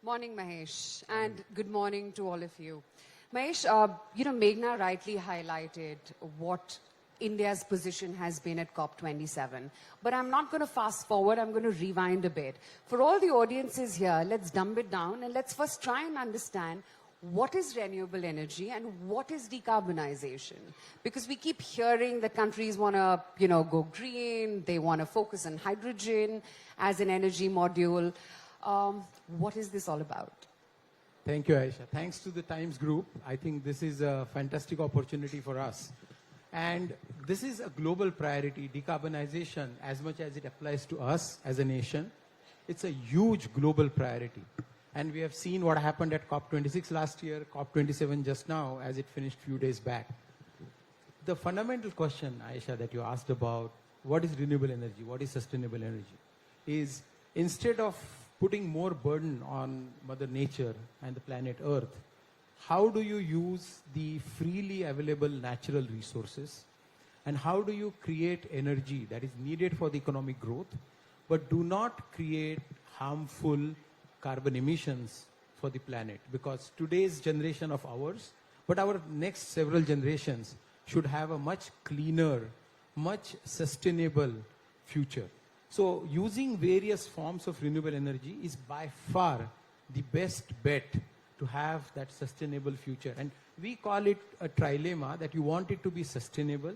Morning, Mahesh, and good morning to all of you. Mahesh, Meghna rightly highlighted what India's position has been at COP27. But I'm not going to fast forward, I'm going to rewind a bit. For all the audiences here, let's dumb it down and let's first try and understand what is renewable energy and what is decarbonization? Because we keep hearing that countries want to, go green, they want to focus on hydrogen as an energy module. What is this all about? Thank you, Aisha. Thanks to the Times Group. I think this is a fantastic opportunity for us. And this is a global priority, decarbonization, as much as it applies to us as a nation. It's a huge global priority. And we have seen what happened at COP26 last year, COP27 just now, as it finished a few days back. The fundamental question, Aisha, that you asked about, what is renewable energy, what is sustainable energy, is instead of putting more burden on Mother Nature and the planet Earth, how do you use the freely available natural resources and how do you create energy that is needed for the economic growth but do not create harmful carbon emissions for the planet? Because today's generation of ours, but our next several generations should have a much cleaner, much sustainable future. So using various forms of renewable energy is by far the best bet to have that sustainable future. And we call it a trilemma, that you want it to be sustainable,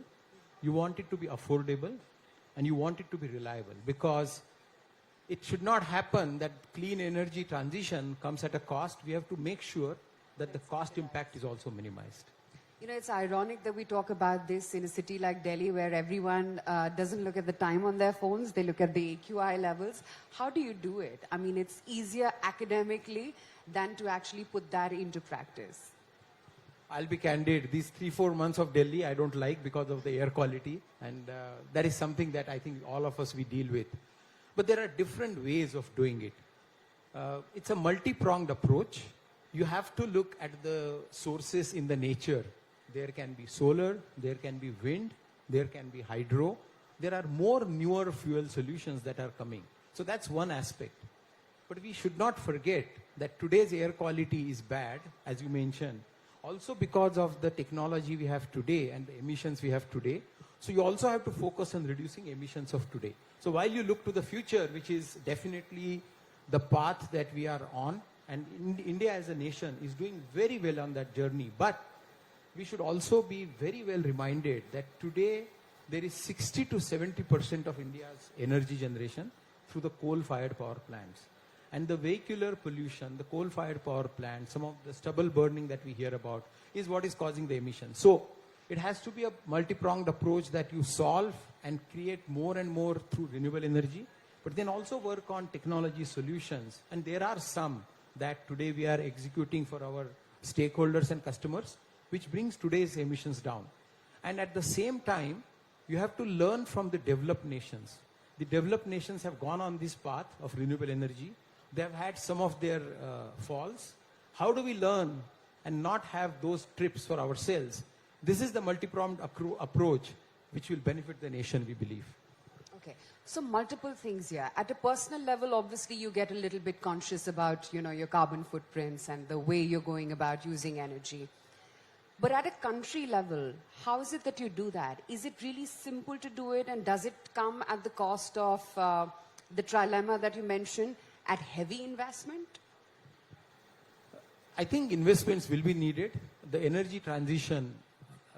you want it to be affordable, and you want it to be reliable. Because it should not happen that clean energy transition comes at a cost. We have to make sure that the cost impact is also minimized. It's ironic that we talk about this in a city like Delhi where everyone doesn't look at the time on their phones, they look at the AQI levels. How do you do it? I mean, it's easier academically than to actually put that into practice. I'll be candid, these 3-4 months of Delhi I don't like because of the air quality, and that is something that I think all of us we deal with. But there are different ways of doing it. It's a multi-pronged approach. You have to look at the sources in the nature. There can be solar, there can be wind, there can be hydro. There are more newer fuel solutions that are coming. So that's one aspect. But we should not forget that today's air quality is bad, as you mentioned, also because of the technology we have today and the emissions we have today. So you also have to focus on reducing emissions of today. So while you look to the future, which is definitely the path that we are on, and India as a nation is doing very well on that journey, but we should also be very well reminded that today there is 60 to 70% of India's energy generation through the coal-fired power plants. And the vehicular pollution, the coal-fired power plant, some of the stubble burning that we hear about is what is causing the emissions. So it has to be a multi-pronged approach that you solve and create more and more through renewable energy, but then also work on technology solutions. And there are some that today we are executing for our stakeholders and customers, which brings today's emissions down. And at the same time, you have to learn from the developed nations. The developed nations have gone on this path of renewable energy. They have had some of their falls. How do we learn and not have those trips for ourselves? This is the multi-pronged approach which will benefit the nation, we believe. Okay, so multiple things here. At a personal level, obviously you get a little bit conscious about, your carbon footprints and the way you're going about using energy. But at a country level, how is it that you do that? Is it really simple to do it, and does it come at the cost of the trilemma that you mentioned, at heavy investment? I think investments will be needed. The energy transition,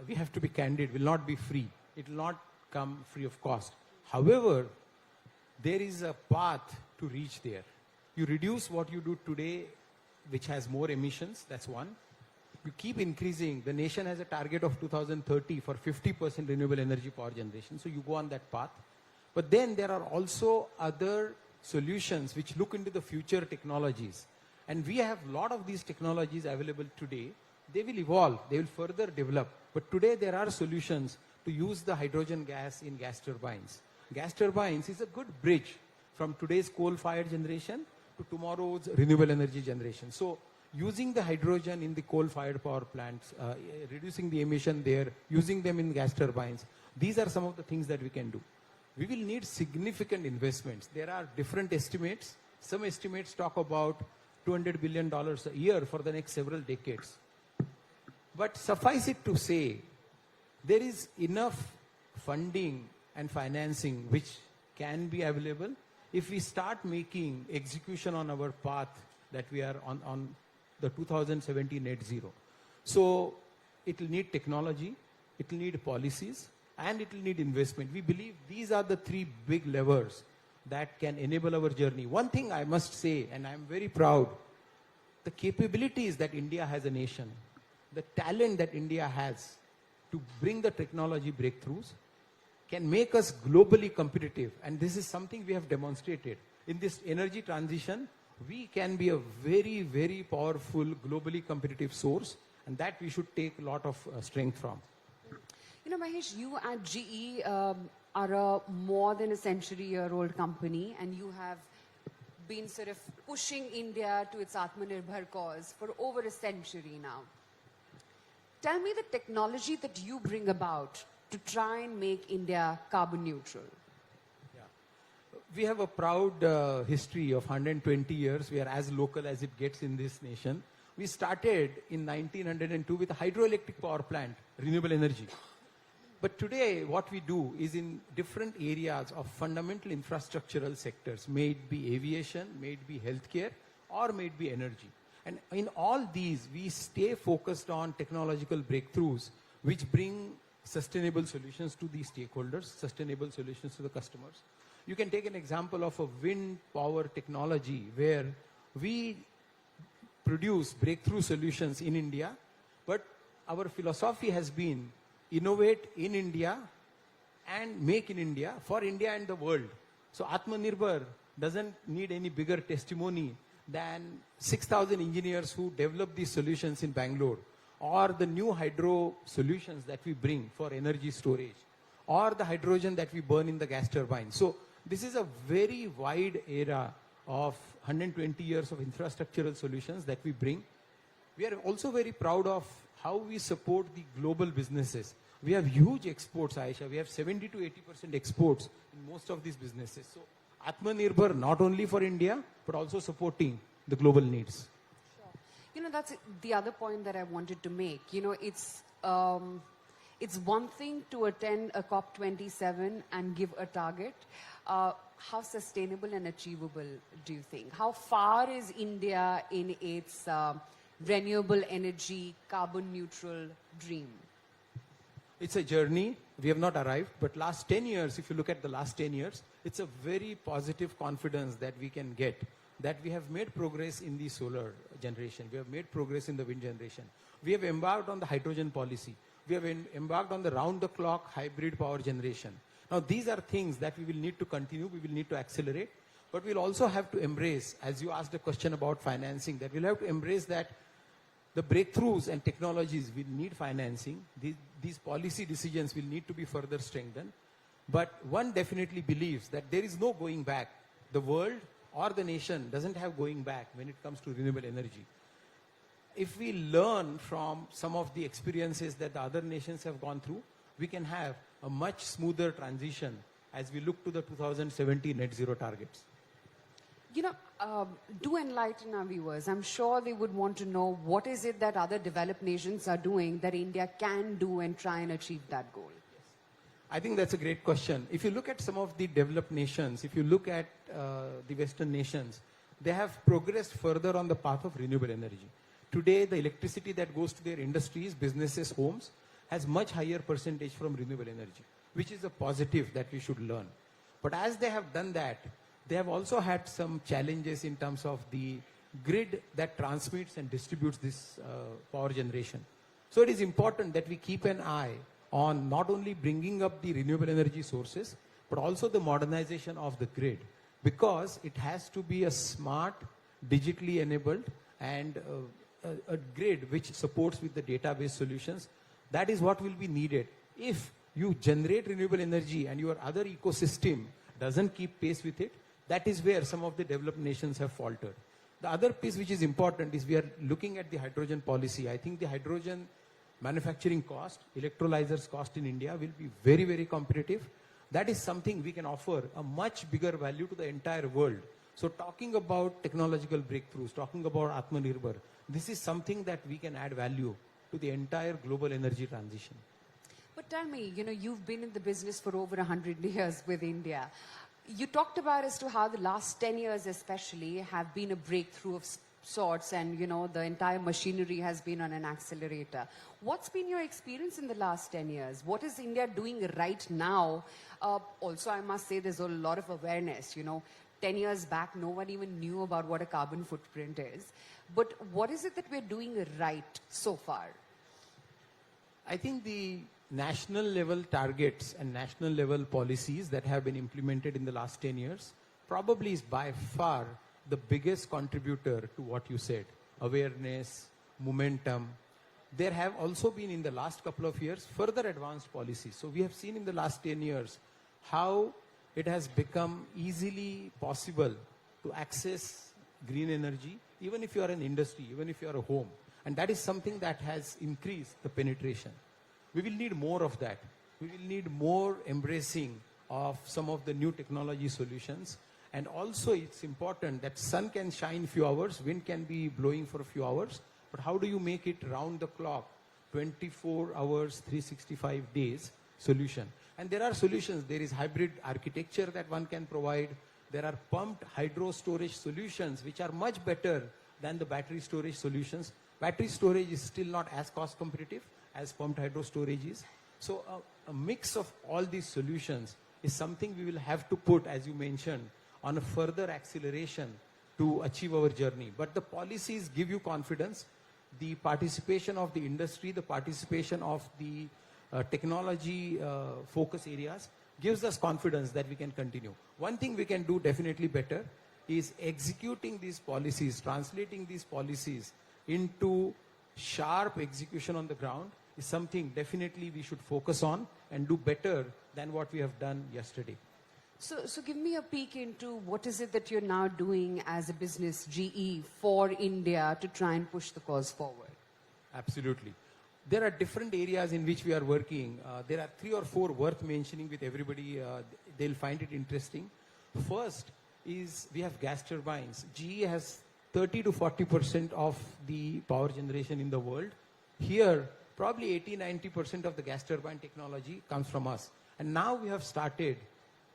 we have to be candid, will not be free. It will not come free of cost. However, there is a path to reach there. You reduce what you do today, which has more emissions, that's one. You keep increasing. The nation has a target of 2030 for 50% renewable energy power generation. So you go on that path. But then there are also other solutions which look into the future technologies. And we have a lot of these technologies available today. They will evolve. They will further develop. But today there are solutions to use the hydrogen gas in gas turbines. Gas turbines is a good bridge from today's coal-fired generation to tomorrow's renewable energy generation. So using the hydrogen in the coal-fired power plants, reducing the emission there, using them in gas turbines, these are some of the things that we can do. We will need significant investments. There are different estimates. Some estimates talk about $200 billion a year for the next several decades. But suffice it to say, there is enough funding and financing which can be available if we start making execution on our path that we are on the 2017 net zero. So it will need technology, it will need policies, and it will need investment. We believe these are the three big levers that can enable our journey. One thing I must say, and I'm very proud, the capabilities that India has a nation, the talent that India has to bring the technology breakthroughs can make us globally competitive. And this is something we have demonstrated. In this energy transition, we can be a very, very powerful, globally competitive source, and that we should take a lot of strength from. You know, Mahesh, you at GE are a more than a century-year-old company, and you have been sort of pushing India to its Atmanirbhar cause for over a century now. Tell me the technology that you bring about to try and make India carbon neutral. We have a proud history of 120 years. We are as local as it gets in this nation. We started in 1902 with a hydroelectric power plant, renewable energy. But today, what we do is in different areas of fundamental infrastructural sectors, may it be aviation, may it be healthcare, or may it be energy. And in all these, we stay focused on technological breakthroughs which bring sustainable solutions to the stakeholders, sustainable solutions to the customers. You can take an example of a wind power technology where we produce breakthrough solutions in India, but our philosophy has been innovate in India and make in India for India and the world. So Atmanirbhar doesn't need any bigger testimony than 6,000 engineers who develop these solutions in Bangalore, or the new hydro solutions that we bring for energy storage, or the hydrogen that we burn in the gas turbine. So this is a very wide era of 120 years of infrastructural solutions that we bring. We are also very proud of how we support the global businesses. We have huge exports, Aisha. We have 70 to 80% exports in most of these businesses. So Atmanirbhar not only for India, but also supporting the global needs. Sure. You know, that's the other point that I wanted to make. You know, it's one thing to attend a COP27 and give a target. How sustainable and achievable do you think? How far is India in its renewable energy, carbon neutral dream? It's a journey. We have not arrived, but last 10 years, if you look at the last 10 years, it's a very positive confidence that we can get that we have made progress in the solar generation. We have made progress in the wind generation. We have embarked on the hydrogen policy. We have embarked on the round-the-clock hybrid power generation. Now, these are things that we will need to continue, we will need to accelerate, but we'll also have to embrace, as you asked a question about financing, that we'll have to embrace that the breakthroughs and technologies will need financing. These policy decisions will need to be further strengthened. But one definitely believes that there is no going back. The world or the nation doesn't have going back when it comes to renewable energy. If we learn from some of the experiences that the other nations have gone through, we can have a much smoother transition as we look to the 2070 net zero targets. You know, do enlighten our viewers. I'm sure they would want to know what is it that other developed nations are doing that India can do and try and achieve that goal. I think that's a great question. If you look at some of the developed nations, if you look at the Western nations, they have progressed further on the path of renewable energy. Today, the electricity that goes to their industries, businesses, homes, has much higher percentage from renewable energy, which is a positive that we should learn. But as they have done that, they have also had some challenges in terms of the grid that transmits and distributes this power generation. So it is important that we keep an eye on not only bringing up the renewable energy sources, but also the modernization of the grid, because it has to be a smart, digitally enabled, and a grid which supports with the database solutions. That is what will be needed. If you generate renewable energy and your other ecosystem doesn't keep pace with it, that is where some of the developed nations have faltered. The other piece which is important is we are looking at the hydrogen policy. I think the hydrogen manufacturing cost, electrolyzers cost in India will be very, very competitive. That is something we can offer a much bigger value to the entire world So talking about technological breakthroughs, talking about Atmanirbhar, this is something that we can add value to the entire global energy transition. But tell me, you've been in the business for over 100 years with India. You talked about as to how the last 10 years especially have been a breakthrough of sorts, and, the entire machinery has been on an accelerator. What's been your experience in the last 10 years? What is India doing right now? Also, I must say there's a lot of awareness, 10 years back, no one even knew about what a carbon footprint is. But what is it that we're doing right so far? I think the national level targets and national level policies that have been implemented in the last 10 years probably is by far the biggest contributor to what you said. Awareness, momentum. There have also been in the last couple of years further advanced policies. So we have seen in the last 10 years how it has become easily possible to access green energy, even if you are an industry, even if you are a home. And that is something that has increased the penetration. We will need more of that. We will need more embracing of some of the new technology solutions. And also it's important that sun can shine few hours, wind can be blowing for a few hours, but how do you make it round the clock, 24 hours, 365 days solution? And there are solutions. There is hybrid architecture that one can provide. There are pumped hydro storage solutions which are much better than the battery storage solutions. Battery storage is still not as cost competitive as pumped hydro storage is. So a mix of all these solutions is something we will have to put, as you mentioned, on a further acceleration to achieve our journey. But the policies give you confidence. The participation of the industry, the participation of the technology focus areas gives us confidence that we can continue. One thing we can do definitely better is executing these policies, translating these policies into sharp execution on the ground is something definitely we should focus on and do better than what we have done yesterday. So give me a peek into what is it that you're now doing as a business, GE, for India to try and push the cause forward? Absolutely. There are different areas in which we are working. There are 3 or 4 worth mentioning with everybody. They'll find it interesting. First is we have gas turbines. GE has 30 to 40% of the power generation in the world. Here, probably 80-90% of the gas turbine technology comes from us. And now we have started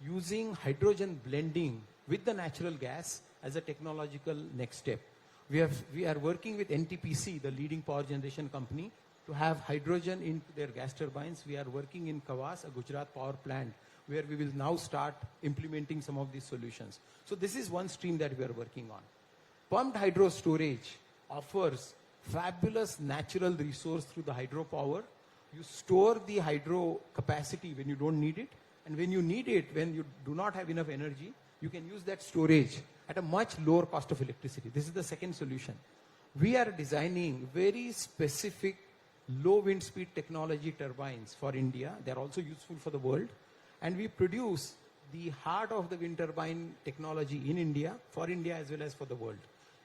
using hydrogen blending with the natural gas as a technological next step. We are working with NTPC, the leading power generation company, to have hydrogen into their gas turbines. We are working in Kawas, a Gujarat power plant, where we will now start implementing some of these solutions. So this is one stream that we are working on. Pumped hydro storage offers fabulous natural resource through the hydropower. You store the hydro capacity when you don't need it, and when you need it, when you do not have enough energy, you can use that storage at a much lower cost of electricity. This is the second solution. We are designing very specific low wind speed technology turbines for India. They are also useful for the world. And we produce the heart of the wind turbine technology in India, for India as well as for the world.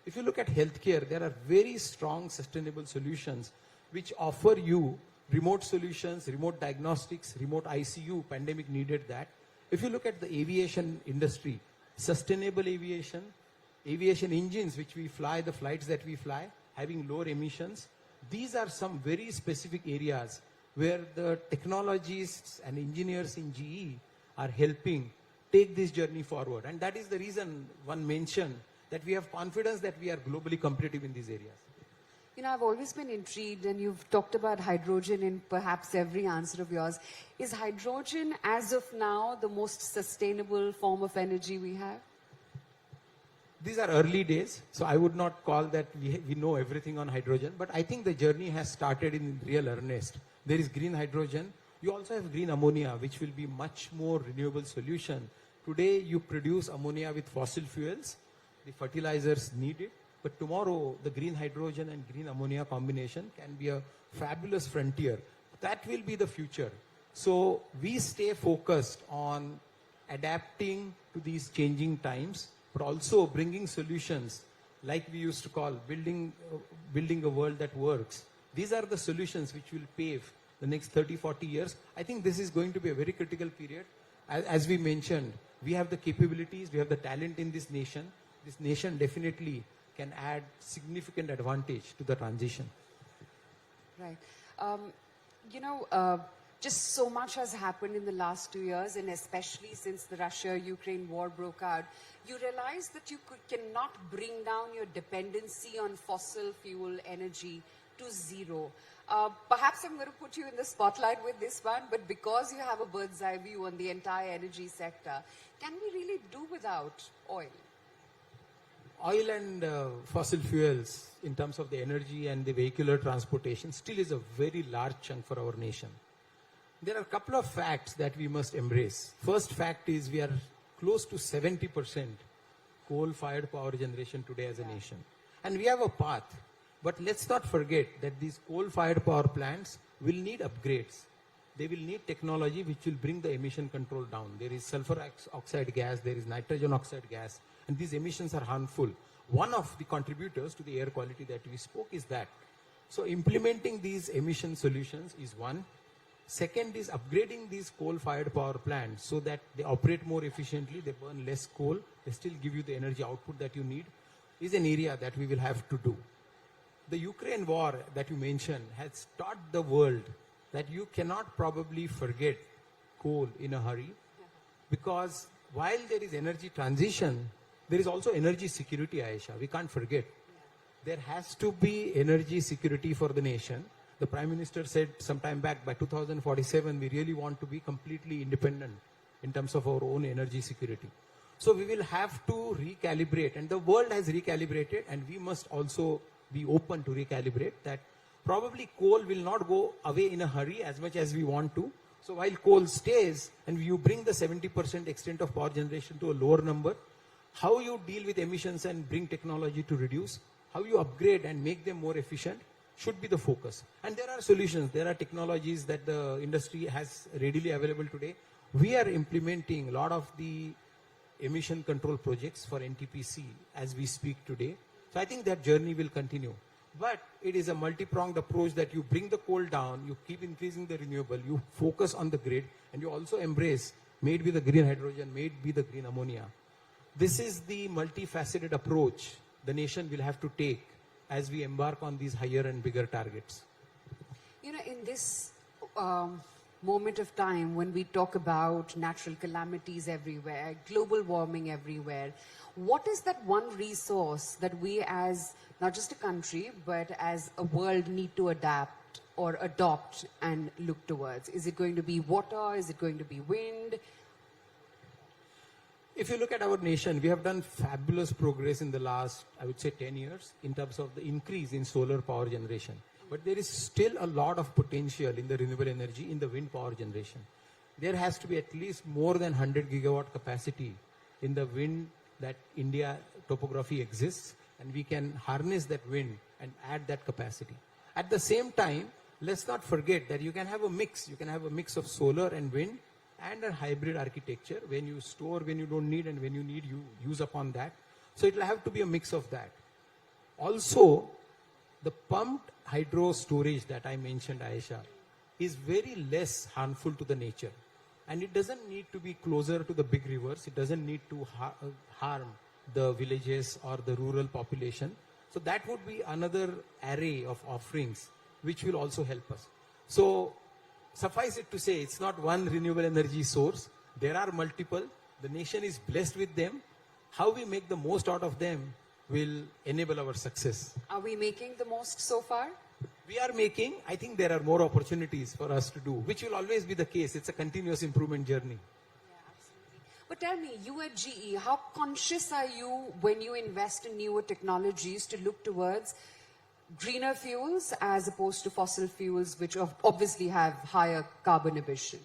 If you look at healthcare, there are very strong sustainable solutions which offer you remote solutions, remote diagnostics, remote ICU. Pandemic needed that. If you look at the aviation industry, sustainable aviation, aviation engines which we fly, the flights that we fly, having lower emissions, these are some very specific areas where the technologists and engineers in GE are helping take this journey forward. And that is the reason one mentioned that we have confidence that we are globally competitive in these areas. I've always been intrigued, and you've talked about hydrogen in perhaps every answer of yours. Is hydrogen, as of now, the most sustainable form of energy we have? These are early days, so I would not call that we know everything on hydrogen, but I think the journey has started in real earnest. There is green hydrogen. You also have green ammonia, which will be much more renewable solution. Today, you produce ammonia with fossil fuels. The fertilizers need it. But tomorrow, the green hydrogen and green ammonia combination can be a fabulous frontier. That will be the future. So we stay focused on adapting to these changing times, but also bringing solutions like we used to call building a world that works. These are the solutions which will pave the next 30, 40 years. I think this is going to be a very critical period. As we mentioned, we have the capabilities, we have the talent in this nation. this nation definitely can add significant advantage to the transition. Right. You know, just so much has happened in the last 2 years, and especially since the Russia-Ukraine war broke out, you realize that you cannot bring down your dependency on fossil fuel energy to zero. Perhaps I'm going to put you in the spotlight with this one, but because you have a bird's eye view on the entire energy sector, can we really do without oil? Oil and fossil fuels in terms of the energy and the vehicular transportation still is a very large chunk for our nation. There are a couple of facts that we must embrace. First fact is we are close to 70% coal-fired power generation today as a nation. And we have a path. But let's not forget that these coal-fired power plants will need upgrades. They will need technology which will bring the emission control down. There is sulfur oxide gas, there is nitrogen oxide gas, and these emissions are harmful. One of the contributors to the air quality that we spoke is that. So implementing these emission solutions is one. Second is upgrading these coal-fired power plants so that they operate more efficiently, they burn less coal, they still give you the energy output that you need, is an area that we will have to do. The Ukraine war that you mentioned has taught the world that you cannot probably forget coal in a hurry, because while there is energy transition, there is also energy security, Aisha. We can't forget. There has to be energy security for the nation. The Prime Minister said some time back, by 2047, we really want to be completely independent in terms of our own energy security. So we will have to recalibrate, and the world has recalibrated, and we must also be open to recalibrate that probably coal will not go away in a hurry as much as we want to. So while coal stays and you bring the 70% extent of power generation to a lower number, how you deal with emissions and bring technology to reduce, how you upgrade and make them more efficient should be the focus. And there are solutions, there are technologies that the industry has readily available today. We are implementing a lot of the emission control projects for NTPC as we speak today. So I think that journey will continue. But it is a multi-pronged approach that you bring the coal down, you keep increasing the renewable, you focus on the grid, and you also embrace made with the green hydrogen, made with the green ammonia. This is the multifaceted approach the nation will have to take as we embark on these higher and bigger targets. You know, in this moment of time when we talk about natural calamities everywhere, global warming everywhere, what is that one resource that we as not just a country but as a world need to adapt or adopt and look towards? Is it going to be water? Is it going to be wind? If you look at our nation, we have done fabulous progress in the last, I would say, 10 years in terms of the increase in solar power generation. But there is still a lot of potential in the renewable energy, in the wind power generation. There has to be at least more than 100 gigawatt capacity in the wind that India topography exists, and we can harness that wind and add that capacity. At the same time, let's not forget that you can have a mix. You can have a mix of solar and wind and a hybrid architecture. When you store, when you don't need, and when you need, you use upon that. So it will have to be a mix of that. Also, the pumped hydro storage that I mentioned, Aisha, is very less harmful to the nature. And it doesn't need to be closer to the big rivers. It doesn't need to harm the villages or the rural population. So that would be another array of offerings which will also help us. So suffice it to say, it's not one renewable energy source. There are multiple. The nation is blessed with them. How we make the most out of them will enable our success. Are we making the most so far? We are making. I think there are more opportunities for us to do, which will always be the case. It's a continuous improvement journey. Yeah, absolutely. But tell me, you at GE, how conscious are you when you invest in newer technologies to look towards greener fuels as opposed to fossil fuels, which obviously have higher carbon emission?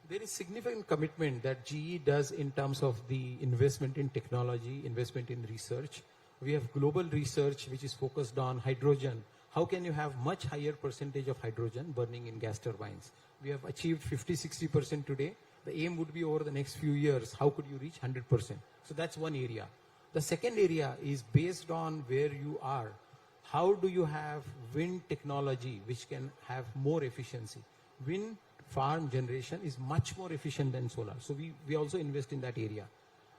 There is significant commitment that GE does in terms of the investment in technology, investment in research. We have global research which is focused on hydrogen. How can you have much higher percentage of hydrogen burning in gas turbines? We have achieved 50-60% today. The aim would be over the next few years, how could you reach 100%? So that's one area. The second area is based on where you are. How do you have wind technology which can have more efficiency? Wind farm generation is much more efficient than solar. So we also invest in that area.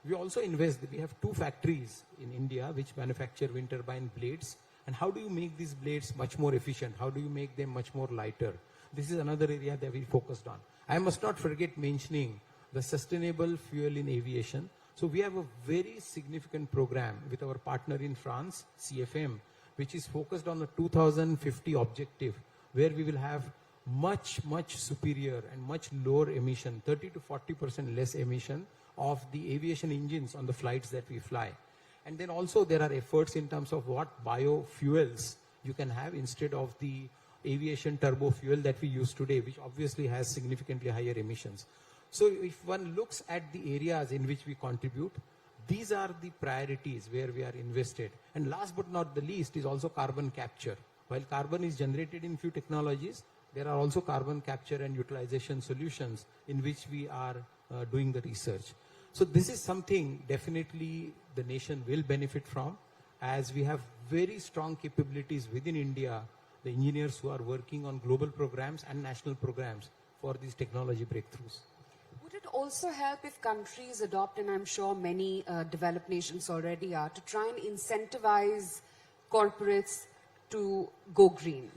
We also invest, we have 2 factories in India which manufacture wind turbine blades. And how do you make these blades much more efficient? How do you make them much more lighter? This is another area that we focused on. I must not forget mentioning the sustainable fuel in aviation. So we have a very significant program with our partner in France, CFM, which is focused on the 2050 objective, where we will have much superior and much lower emission, 30 to 40% less emission of the aviation engines on the flights that we fly. And then also there are efforts in terms of what biofuels you can have instead of the aviation turbo fuel that we use today, which obviously has significantly higher emissions. So if one looks at the areas in which we contribute, these are the priorities where we are invested. And last but not the least is also carbon capture. While carbon is generated in few technologies, there are also carbon capture and utilization solutions in which we are doing the research. So this is something definitely the nation will benefit from, as we have very strong capabilities within India, the engineers who are working on global programs and national programs for these technology breakthroughs. Would it also help if countries adopt, and I'm sure many developed nations already are, to try and incentivize corporates to go green?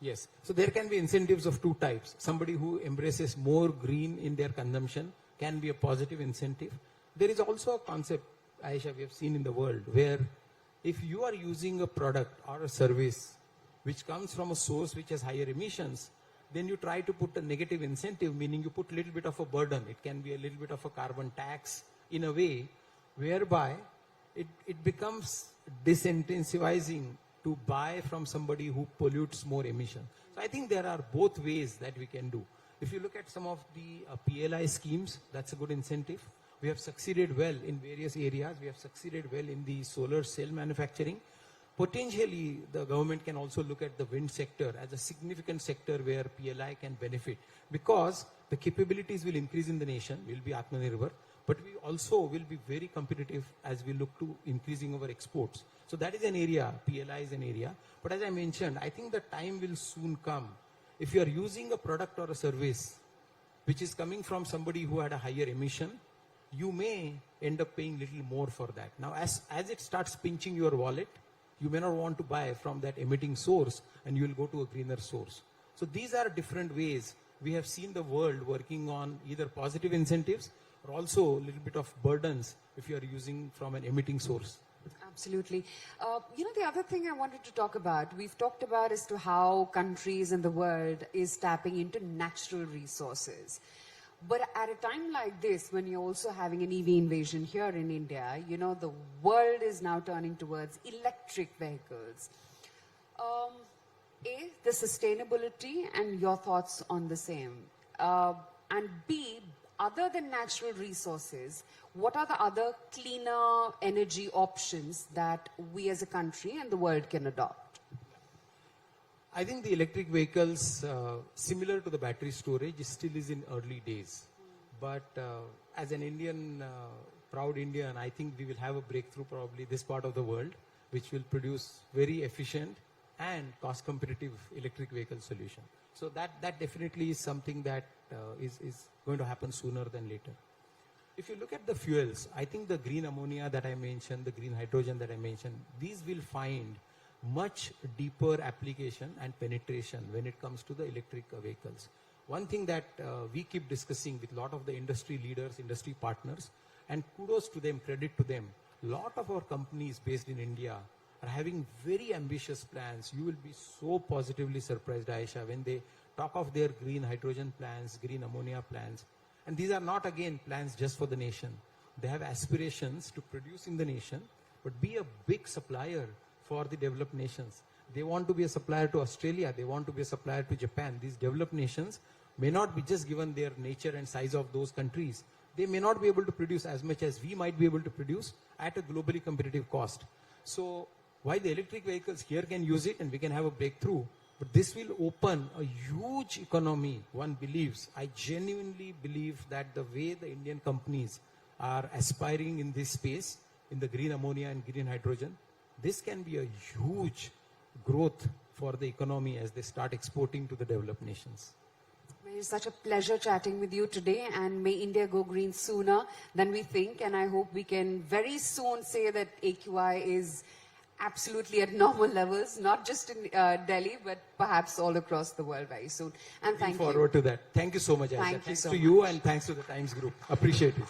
Yes. So there can be incentives of 2 types. Somebody who embraces more green in their consumption can be a positive incentive. There is also a concept, Aisha, we have seen in the world, where if you are using a product or a service which comes from a source which has higher emissions, then you try to put a negative incentive, meaning you put a little bit of a burden. It can be a little bit of a carbon tax in a way whereby it becomes disincentivizing to buy from somebody who pollutes more emission. So I think there are both ways that we can do. If you look at some of the PLI schemes, that's a good incentive. We have succeeded well in various areas. We have succeeded well in the solar cell manufacturing. Potentially, the government can also look at the wind sector as a significant sector where PLI can benefit, because the capabilities will increase in the nation, will be Atmanirbhar, but we also will be very competitive as we look to increasing our exports. So that is an area, PLI is an area. But as I mentioned, I think the time will soon come. If you are using a product or a service which is coming from somebody who had a higher emission, you may end up paying little more for that. Now, as it starts pinching your wallet, you may not want to buy from that emitting source, and you will go to a greener source. So these are different ways. We have seen the world working on either positive incentives or also a little bit of burdens if you are using from an emitting source. Absolutely. The other thing I wanted to talk about, we've talked about as to how countries in the world is tapping into natural resources. But at a time like this, when you're also having an EV invasion here in India, the world is now turning towards electric vehicles. A, the sustainability and your thoughts on the same. And B, other than natural resources, what are the other cleaner energy options that we as a country and the world can adopt? I think the electric vehicles, similar to the battery storage, still is in early days. But as an Indian, proud Indian, I think we will have a breakthrough probably this part of the world, which will produce very efficient and cost competitive electric vehicle solution. So that definitely is something that is going to happen sooner than later. If you look at the fuels, I think the green ammonia that I mentioned, the green hydrogen that I mentioned, these will find much deeper application and penetration when it comes to the electric vehicles. One thing that we keep discussing with a lot of the industry leaders, industry partners, and kudos to them, credit to them, a lot of our companies based in India are having very ambitious plans. You will be so positively surprised, Aisha, when they talk of their green hydrogen plans, green ammonia plans. And these are not, again, plans just for the nation. They have aspirations to produce in the nation, but be a big supplier for the developed nations. They want to be a supplier to Australia. They want to be a supplier to Japan. These developed nations may not be just given their nature and size of those countries. They may not be able to produce as much as we might be able to produce at a globally competitive cost. So while the electric vehicles here can use it and we can have a breakthrough, but this will open a huge economy, one believes. I genuinely believe that the way the Indian companies are aspiring in this space, in the green ammonia and green hydrogen, this can be a huge growth for the economy as they start exporting to the developed nations. It's such a pleasure chatting with you today, and may India go green sooner than we think. And I hope we can very soon say that AQI is absolutely at normal levels, not just in Delhi, but perhaps all across the world very soon. And thank you. Looking forward to that. Thank you so much, Aisha. Thank you Thanks so to you much. and thanks to the Times Group. Appreciate it.